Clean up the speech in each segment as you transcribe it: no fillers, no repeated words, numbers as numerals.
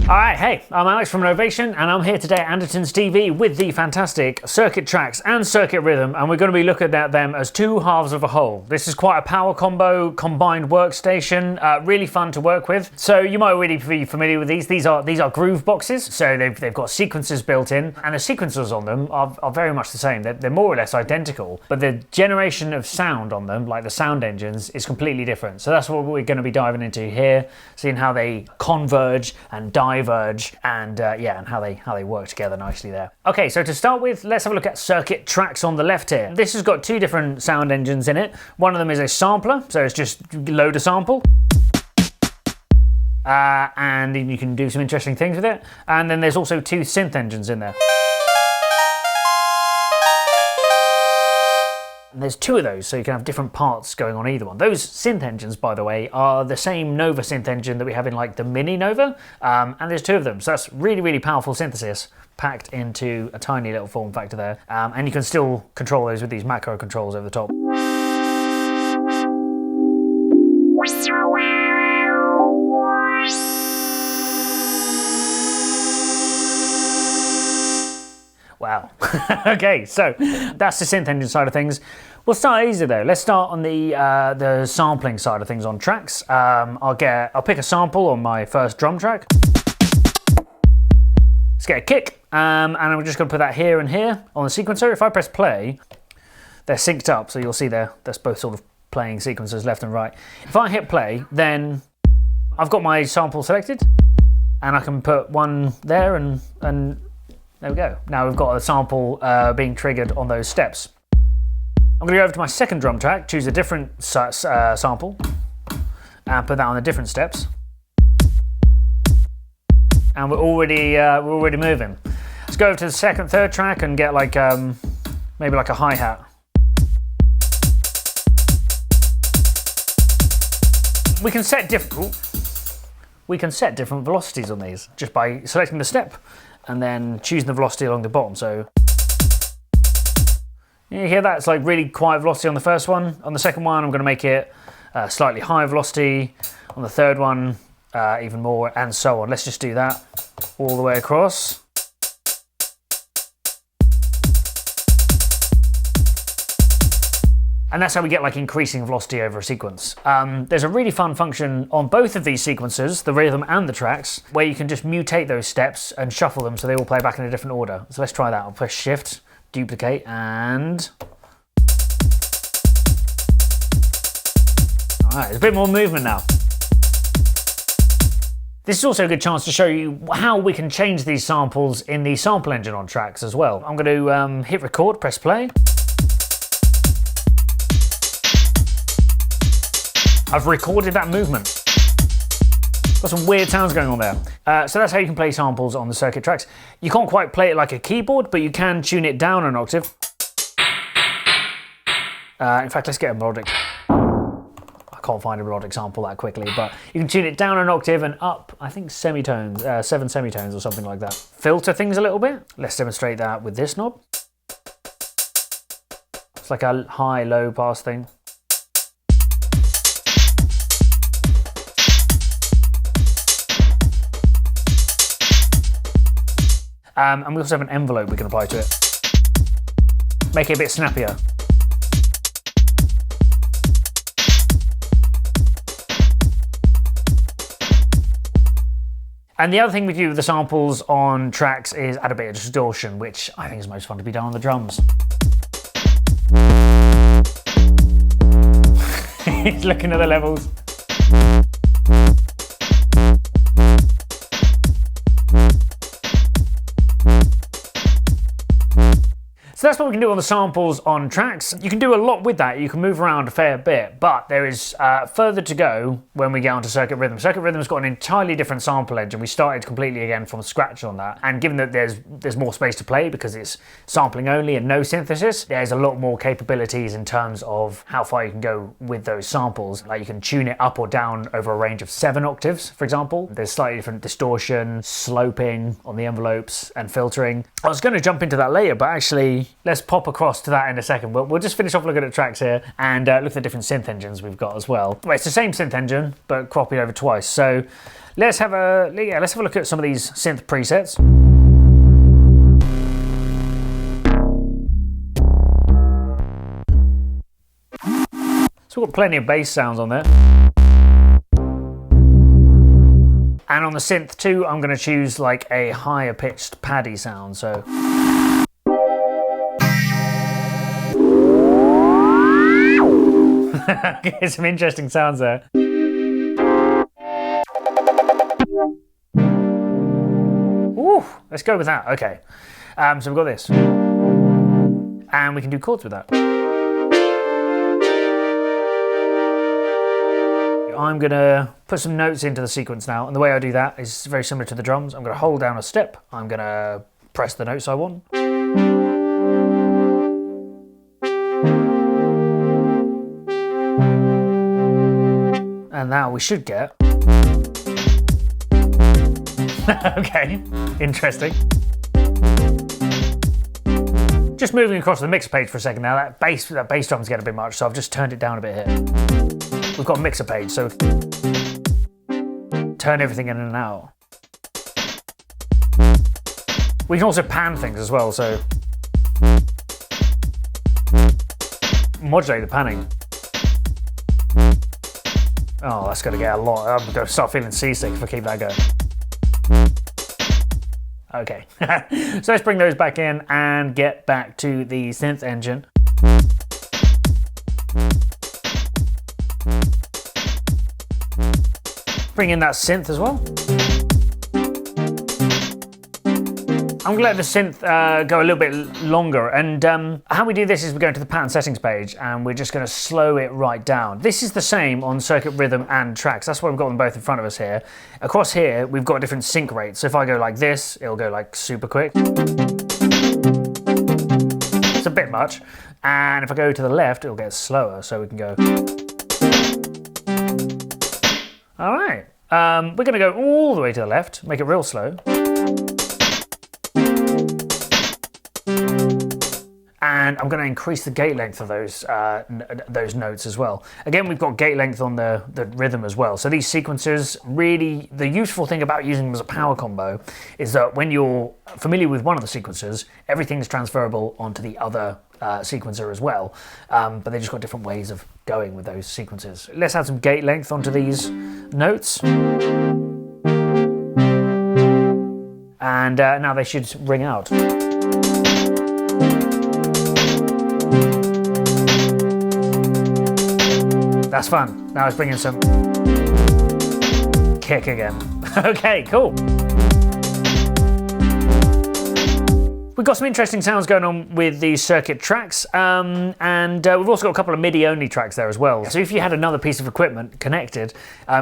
Alright, hey, I'm Alex from Novation, and I'm here today at Andertons TV with the fantastic Circuit Tracks and Circuit Rhythm, and we're going to be looking at them as two halves of a whole. This is quite a power combo, combined workstation, really fun to work with. So you might already be familiar with these. These are groove boxes, so they've got sequencers built in, and the sequencers on them are very much the same. They're more or less identical, but the generation of sound on them, like the sound engines, is completely different. So that's what we're going to be diving into here, seeing how they converge and diverge, and and how they work together nicely there. Okay, so to start with, let's have a look at Circuit Tracks on the left here. This has got two different sound engines in it. One of them is a sampler, so it's just load a sample. And then you can do some interesting things with it. And then there's also two synth engines in there. And there's two of those, so you can have different parts going on either one. Those synth engines, by the way, are the same Nova synth engine that we have in like the Mini Nova, and there's two of them. So that's really, really powerful synthesis packed into a tiny little form factor there. And you can still control those with these macro controls over the top. Wow. Okay, so that's the synth engine side of things. We'll start easy though. Let's start on the sampling side of things on tracks. I'll pick a sample on my first drum track. Let's get a kick, and I'm just going to put that here and here on the sequencer. If I press play, they're synced up, so you'll see they're both sort of playing sequencers left and right. If I hit play, then I've got my sample selected, and I can put one there and there we go. Now we've got a sample being triggered on those steps. I'm going to go over to my second drum track, choose a different sample, and put that on the different steps. And we're already moving. Let's go over to the second, third track and get like maybe like a hi-hat. We can set different velocities on these just by selecting the step and then choosing the velocity along the bottom. So you hear that? It's like really quiet velocity on the first one. On the second one, I'm going to make it slightly higher velocity. On the third one, even more, and so on. Let's just do that all the way across. And that's how we get like increasing velocity over a sequence. There's a really fun function on both of these sequencers, the rhythm and the tracks, where you can just mutate those steps and shuffle them so they all play back in a different order. So let's try that. I'll press shift, duplicate, and all right, there's a bit more movement now. This is also a good chance to show you how we can change these samples in the sample engine on tracks as well. I'm going to hit record, press play. I've recorded that movement. Got some weird sounds going on there. So that's how you can play samples on the Circuit Tracks. You can't quite play it like a keyboard, but you can tune it down an octave. In fact, let's get a melodic. I can't find a melodic sample that quickly, but you can tune it down an octave and up, I think, semitones, 7 semitones or something like that. Filter things a little bit. Let's demonstrate that with this knob. It's like a high-low pass thing. And we also have an envelope we can apply to it. Make it a bit snappier. And the other thing we do with the samples on tracks is add a bit of distortion, which I think is most fun to be done on the drums. He's looking at the levels. So that's what we can do on the samples on tracks. You can do a lot with that. You can move around a fair bit, but there is further to go when we get onto Circuit Rhythm. Circuit Rhythm's got an entirely different sample engine. We started completely again from scratch on that. And given that there's more space to play because it's sampling only and no synthesis, there's a lot more capabilities in terms of how far you can go with those samples. Like you can tune it up or down over a range of 7 octaves, for example. There's slightly different distortion, sloping on the envelopes, and filtering. I was going to jump into that later, but actually let's pop across to that in a second. But we'll just finish off looking at tracks here and look at the different synth engines we've got as well. Well, it's the same synth engine, but copied over twice. So let's have a look at some of these synth presets. So we've got plenty of bass sounds on there. And on the synth too, I'm going to choose like a higher pitched paddy sound. So get some interesting sounds there. Ooh, let's go with that. Okay, so we've got this, and we can do chords with that. I'm gonna put some notes into the sequence now, and the way I do that is very similar to the drums. I'm gonna hold down a step, I'm gonna press the notes I want. And now we should get... Okay, interesting. Just moving across the mixer page for a second now, that bass drum's getting a bit much, so I've just turned it down a bit here. We've got a mixer page, so turn everything in and out. We can also pan things as well, so modulate the panning. Oh, that's going to get a lot. I'm going to start feeling seasick if I keep that going. Okay, so let's bring those back in and get back to the synth engine. Bring in that synth as well. I'm going to let the synth go a little bit longer, and how we do this is we go into the pattern settings page and we're just going to slow it right down. This is the same on circuit rhythm and tracks. That's why we've got them both in front of us here. Across here we've got different sync rates. So if I go like this, it'll go like super quick. It's a bit much. And if I go to the left, it'll get slower, so we can go... All right, we're going to go all the way to the left, make it real slow. And I'm going to increase the gate length of those notes as well. Again, we've got gate length on the rhythm as well. So these sequencers, really, the useful thing about using them as a power combo is that when you're familiar with one of the sequencers, everything's transferable onto the other sequencer as well. But they just got different ways of going with those sequences. Let's add some gate length onto these notes. And now they should ring out. That's fun. Now let's bring in some kick again. Okay, cool. We've got some interesting sounds going on with these circuit tracks, and we've also got a couple of MIDI-only tracks there as well. So if you had another piece of equipment connected,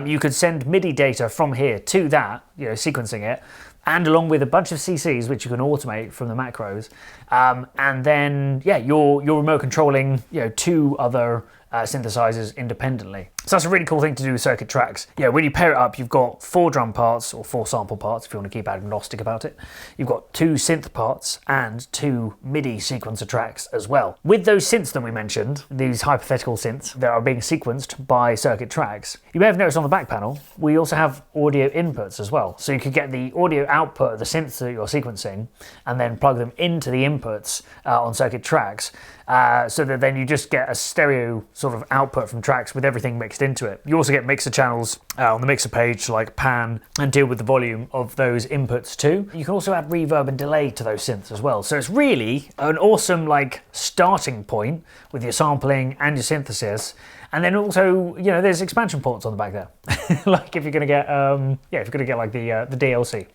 you could send MIDI data from here to that, sequencing it, and along with a bunch of CCs, which you can automate from the macros, and then you're remote controlling two other synthesizers independently. So that's a really cool thing to do with circuit tracks. When you pair it up, you've got 4 drum parts, or 4 sample parts if you want to keep agnostic about it. You've got 2 synth parts and 2 MIDI sequencer tracks as well. With those synths that we mentioned, these hypothetical synths that are being sequenced by circuit tracks, you may have noticed on the back panel, we also have audio inputs as well. So you could get the audio output of the synths that you're sequencing and then plug them into the inputs on circuit tracks, so that then you just get a stereo sort of output from tracks with everything mixed into it. You also get mixer channels on the mixer page to like pan and deal with the volume of those inputs too. You can also add reverb and delay to those synths as well. So it's really an awesome like starting point with your sampling and your synthesis. And then also, there's expansion ports on the back there. Like if you're gonna get, like the DLC,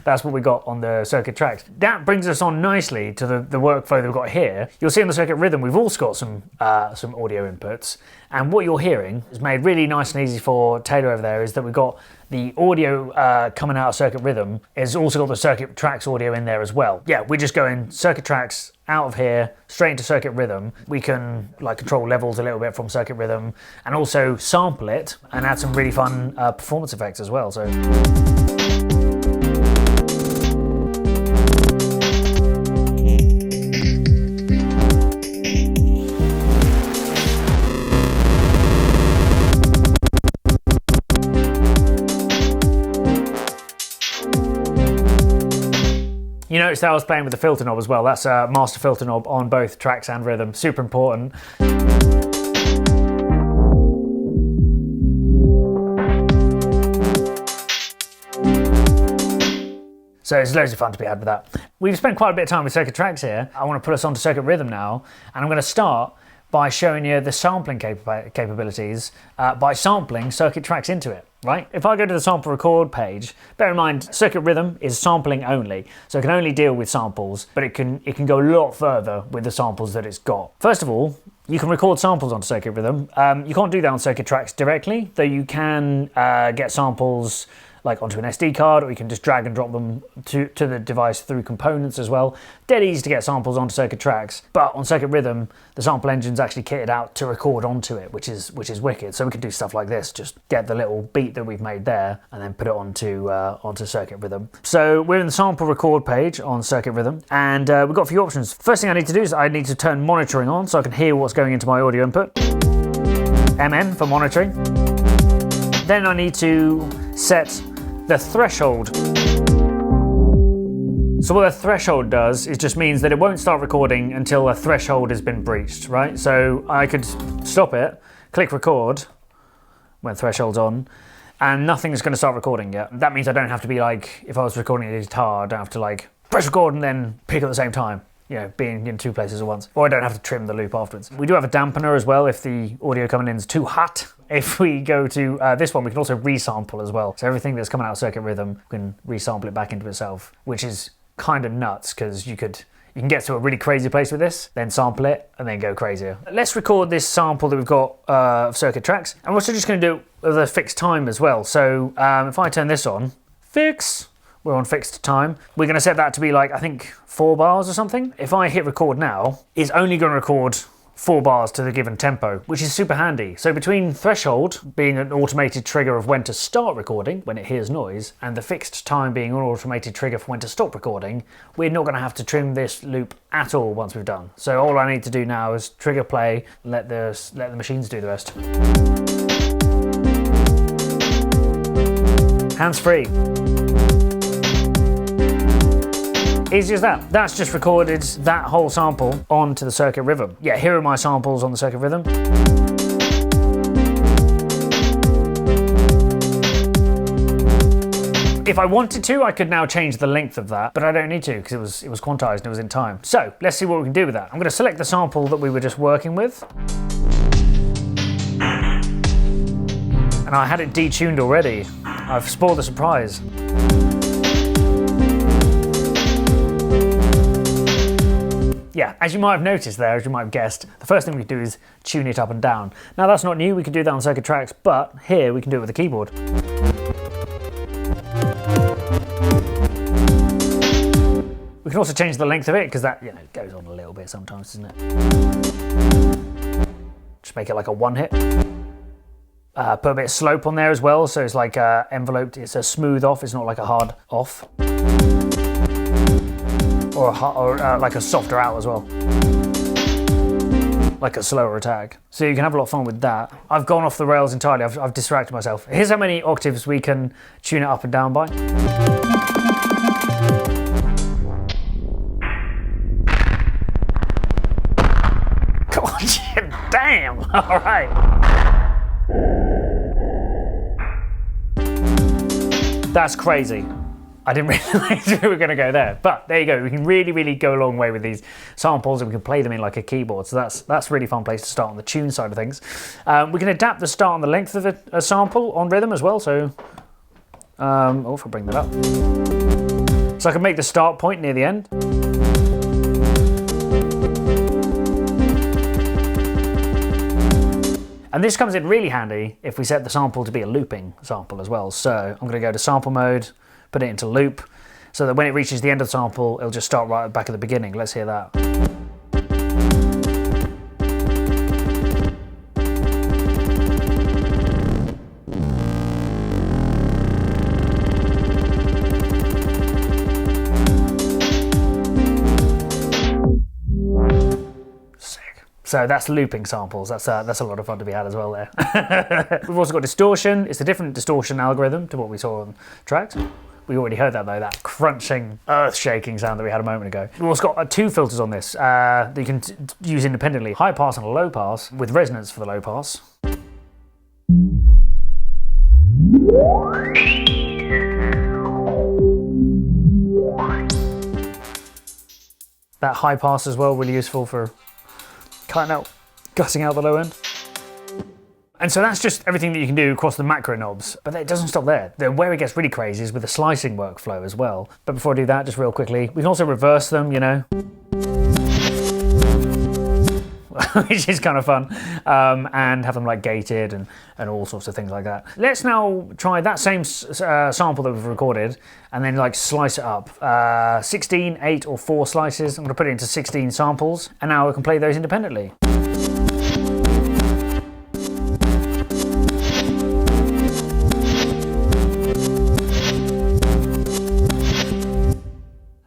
that's what we got on the circuit tracks. That brings us on nicely to the workflow that we've got here. You'll see on the circuit rhythm, we've also got some audio inputs, and what you're hearing is made really nice and easy for Taylor over there. Is that we've got the audio coming out of circuit rhythm. It's also got the circuit tracks audio in there as well. We're just going circuit tracks out of here straight into circuit rhythm. We can like control levels a little bit from circuit rhythm and also sample it and add some really fun performance effects as well. So You notice that I was playing with the filter knob as well. That's a master filter knob on both tracks and rhythm. Super important. So there's loads of fun to be had with that. We've spent quite a bit of time with circuit tracks here. I want to put us onto circuit rhythm now, and I'm going to start by showing you the sampling capabilities by sampling circuit tracks into it, right? If I go to the sample record page, bear in mind circuit rhythm is sampling only, so it can only deal with samples, but it can go a lot further with the samples that it's got. First of all, you can record samples onto circuit rhythm. You can't do that on circuit tracks directly, though you can get samples like onto an SD card, or you can just drag and drop them to the device through components as well. Dead easy to get samples onto circuit tracks, but on circuit rhythm, the sample engine's actually kitted out to record onto it, which is wicked. So we can do stuff like this, just get the little beat that we've made there and then put it onto circuit rhythm. So we're in the sample record page on circuit rhythm, and we've got a few options. First thing I need to do is I need to turn monitoring on so I can hear what's going into my audio input. MN for monitoring. Then I need to set the threshold. So what the threshold does is just means that it won't start recording until a threshold has been breached, right? So I could stop it, click record when threshold's on, and nothing's going to start recording yet. That means I don't have to be like, if I was recording a guitar, I don't have to like press record and then pick at the same time, you know, being in two places at once. Or I don't have to trim the loop afterwards. We do have a dampener as well if the audio coming in is too hot. If we go to this one, we can also resample as well. So everything that's coming out of circuit rhythm, we can resample it back into itself, which is kind of nuts because you can get to a really crazy place with this, then sample it, and then go crazier. Let's record this sample that we've got of circuit tracks. And we're also just going to do it with a fixed time as well. So if I turn this on, fix, we're on fixed time. We're going to set that to be like, I think 4 bars or something. If I hit record now, it's only going to record 4 bars to the given tempo, which is super handy. So between threshold being an automated trigger of when to start recording, when it hears noise, and the fixed time being an automated trigger for when to stop recording, we're not going to have to trim this loop at all once we've done. So all I need to do now is trigger play, let the machines do the rest. Hands free. Easy as that. That's just recorded that whole sample onto the circuit rhythm. Yeah, here are my samples on the circuit rhythm. If I wanted to, I could now change the length of that, but I don't need to because it was quantized and it was in time. So let's see what we can do with that. I'm going to select the sample that we were just working with. And I had it detuned already. I've spoiled the surprise. Yeah, as you might have noticed there, as you might have guessed, the first thing we do is tune it up and down. Now that's not new, we could do that on circuit tracks, but here we can do it with the keyboard. We can also change the length of it, because that, you know, goes on a little bit sometimes, doesn't it? Just make it like a one hit. Put a bit of slope on there as well, so it's like enveloped, it's a smooth off, it's not like a hard off. Or like a softer out as well. Like a slower attack. So you can have a lot of fun with that. I've gone off the rails entirely, I've distracted myself. Here's how many octaves we can tune it up and down by. Come on, damn, all right. That's crazy. I didn't realise we were going to go there, but there you go. We can really go a long way with these samples, and we can play them in like a keyboard. So that's a really fun place to start on the tune side of things. We can adapt the start and the length of a sample on rhythm as well. So, if I bring that up, so I can make the start point near the end. And this comes in really handy if we set the sample to be a looping sample as well. So I'm going to go to sample mode, put it into loop, so that when it reaches the end of the sample, it'll just start right back at the beginning. Let's hear that. So that's looping samples. That's a lot of fun to be had as well there. We've also got distortion. It's a different distortion algorithm to what we saw on tracks. We already heard that though, that crunching, earth-shaking sound that we had a moment ago. We've also got two filters on this that you can use independently. High pass and a low pass, with resonance for the low pass. That high pass as well, really useful for gutting out the low end. And so that's just everything that you can do across the macro knobs, but it doesn't stop there. Where it gets really crazy is with the slicing workflow as well. But before I do that, just real quickly, we can also reverse them, you know, which is kind of fun, and have them like gated and all sorts of things like that. Let's now try that same sample that we've recorded and then like slice it up. 16, 8 or 4 slices. I'm going to put it into 16 samples, and now we can play those independently.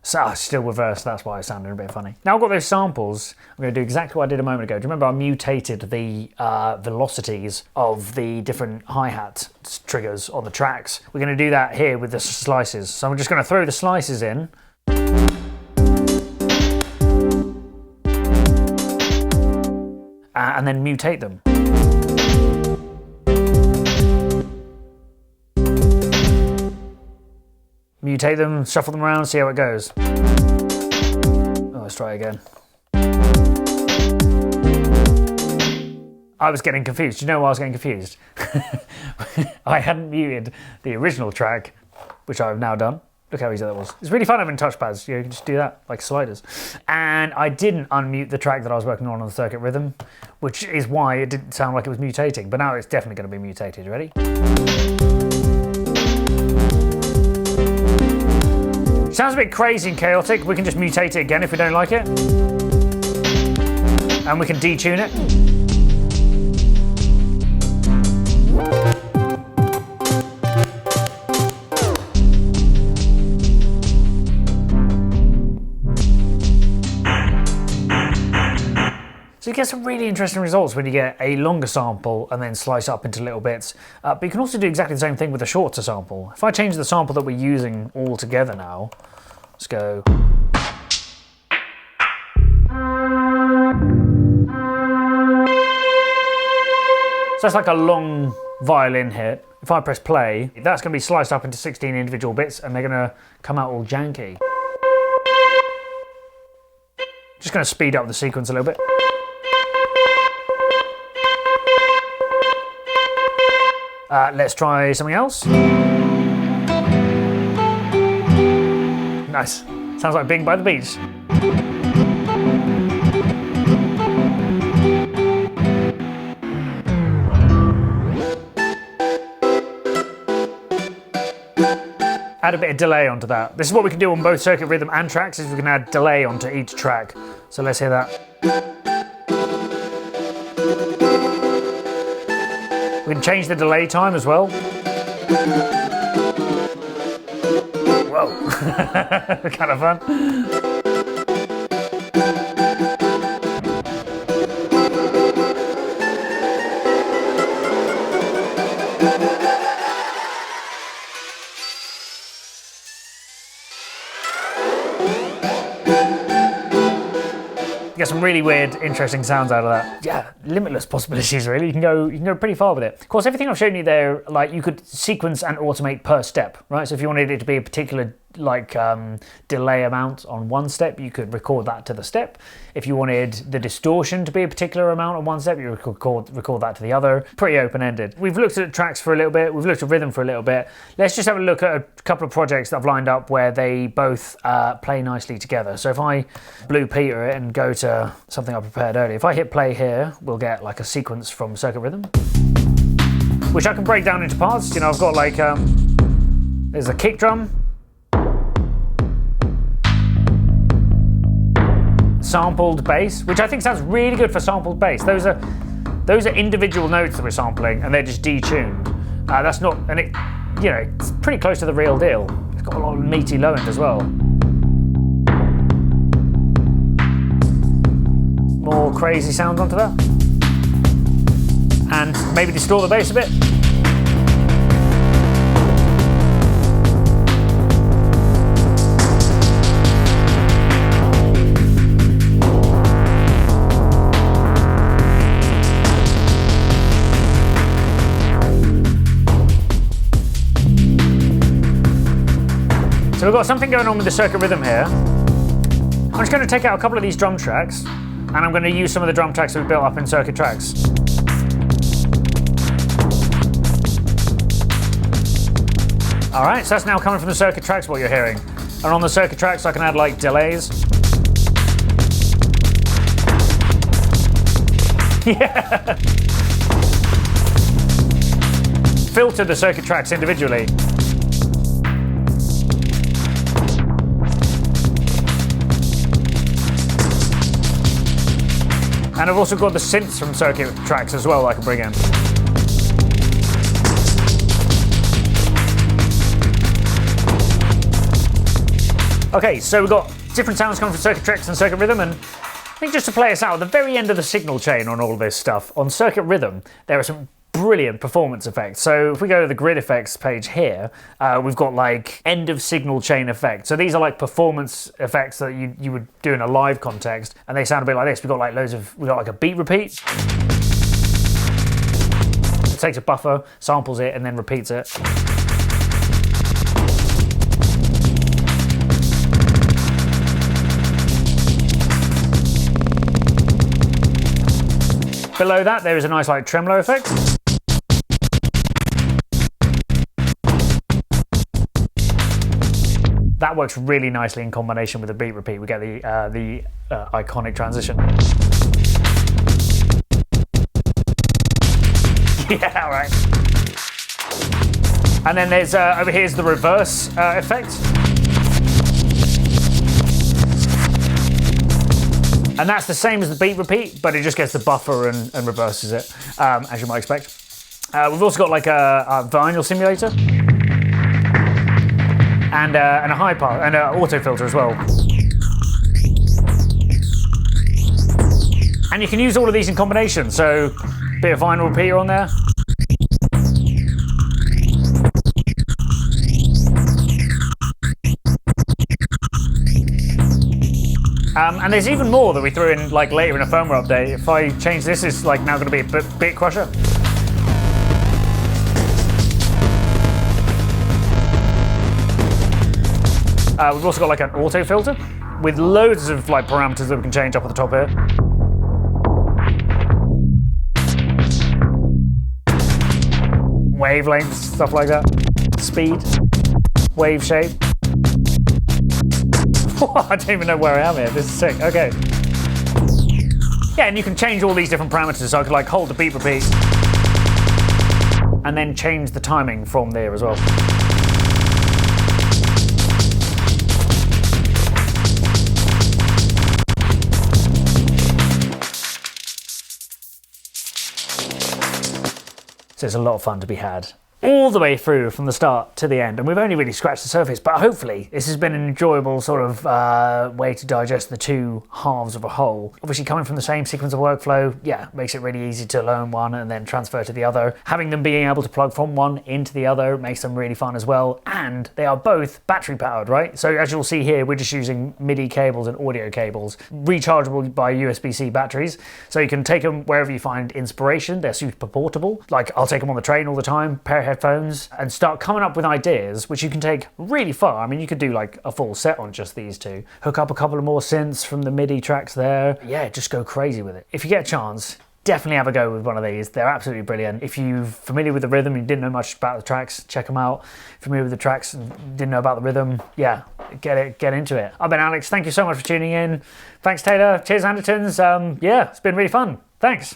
So, still reversed, that's why it sounded a bit funny. Now I've got those samples, I'm going to do exactly what I did a moment ago. Do you remember I mutated the velocities of the different hi-hat triggers on the tracks? We're going to do that here with the slices. So I'm just going to throw the slices in. And then mutate them. Mutate them, shuffle them around, see how it goes. Oh, let's try again. I was getting confused. Do you know why I was getting confused? I hadn't muted the original track, which I've now done. Look how easy that was. It's really fun having touchpads. You can just do that, like sliders. And I didn't unmute the track that I was working on the circuit rhythm, which is why it didn't sound like it was mutating. But now it's definitely going to be mutated. Ready? Sounds a bit crazy and chaotic. We can just mutate it again if we don't like it. And we can detune it. So you get some really interesting results when you get a longer sample and then slice up into little bits. But you can also do exactly the same thing with a shorter sample. If I change the sample that we're using all together now, let's go. So that's like a long violin hit. If I press play, that's going to be sliced up into 16 individual bits and they're going to come out all janky. Just going to speed up the sequence a little bit. Let's try something else. Nice. Sounds like being by the beach. Add a bit of delay onto that. This is what we can do on both circuit rhythm and tracks, is we can add delay onto each track. So let's hear that. We can change the delay time as well. Whoa, kind of fun. Get some really weird, interesting sounds out of that. Yeah, limitless possibilities really. You can go pretty far with it. Of course, everything I've shown you there, like you could sequence and automate per step, right? So if you wanted it to be a particular like delay amount on one step, you could record that to the step. If you wanted the distortion to be a particular amount on one step, you record that to the other. Pretty open-ended. We've looked at tracks for a little bit, we've looked at rhythm for a little bit. Let's just have a look at a couple of projects that I've lined up where they both play nicely together. So if I Blue Peter it and go to something I prepared earlier, if I hit play here, we'll get like a sequence from circuit rhythm, which I can break down into parts. You know, I've got like there's a kick drum, sampled bass, which I think sounds really good for sampled bass. Those are individual notes that we're sampling, and they're just detuned. That's not, and it, you know, it's pretty close to the real deal. It's got a lot of meaty low end as well. More crazy sounds onto that, and maybe distort the bass a bit. So we've got something going on with the circuit rhythm here. I'm just going to take out a couple of these drum tracks, and I'm going to use some of the drum tracks that we built up in Circuit Tracks. All right, so that's now coming from the Circuit Tracks, what you're hearing. And on the Circuit Tracks, I can add like delays. Yeah. Filter the Circuit Tracks individually. And I've also got the synths from Circuit Tracks as well I can bring in. Okay, so we've got different sounds coming from Circuit Tracks and Circuit Rhythm, and I think just to play us out, at the very end of the signal chain on all this stuff, on Circuit Rhythm, there are some brilliant performance effects. So if we go to the grid effects page here, we've got like end of signal chain effects. So these are like performance effects that you would do in a live context, and they sound a bit like this. We've got like we've got like a beat repeat. It takes a buffer, samples it, and then repeats it. Below that, there is a nice like tremolo effect. That works really nicely in combination with the beat repeat. We get the iconic transition. Yeah, right. And then there's over here's the reverse effect. And that's the same as the beat repeat, but it just gets the buffer and reverses it, as you might expect. We've also got like a vinyl simulator and a high pass and an auto filter as well. And you can use all of these in combination. So a bit of vinyl repeater on there. And there's even more that we threw in like later in a firmware update. If I change this, it's like now going to be a bit crusher. We've also got like an auto filter with loads of like parameters that we can change up at the top here. Wavelengths, stuff like that. Speed, wave shape. I don't even know where I am here. This is sick. Okay. Yeah, and you can change all these different parameters. So I could like hold the beat repeat and then change the timing from there as well. So it's a lot of fun to be had all the way through from the start to the end, and we've only really scratched the surface, but hopefully this has been an enjoyable sort of way to digest the two halves of a whole. Obviously coming from the same sequence of workflow, yeah, makes it really easy to learn one and then transfer to the other. Having them being able to plug from one into the other makes them really fun as well, and they are both battery powered, right? So as you'll see here, we're just using MIDI cables and audio cables, rechargeable by USB-C batteries, so you can take them wherever you find inspiration. They're super portable. Like I'll take them on the train all the time, pair of headphones, and start coming up with ideas which you can take really far. I mean, you could do like a full set on just these two, hook up a couple of more synths from the MIDI tracks there. Yeah, just go crazy with it. If you get a chance, definitely have a go with one of these. They're absolutely brilliant. If you're familiar with the rhythm and you didn't know much about the tracks, check them out. Familiar with the tracks and didn't know about the rhythm, yeah, get into it. I've been Alex. Thank you so much for tuning in. Thanks, Taylor. Cheers, Andertons. Yeah, it's been really fun. Thanks.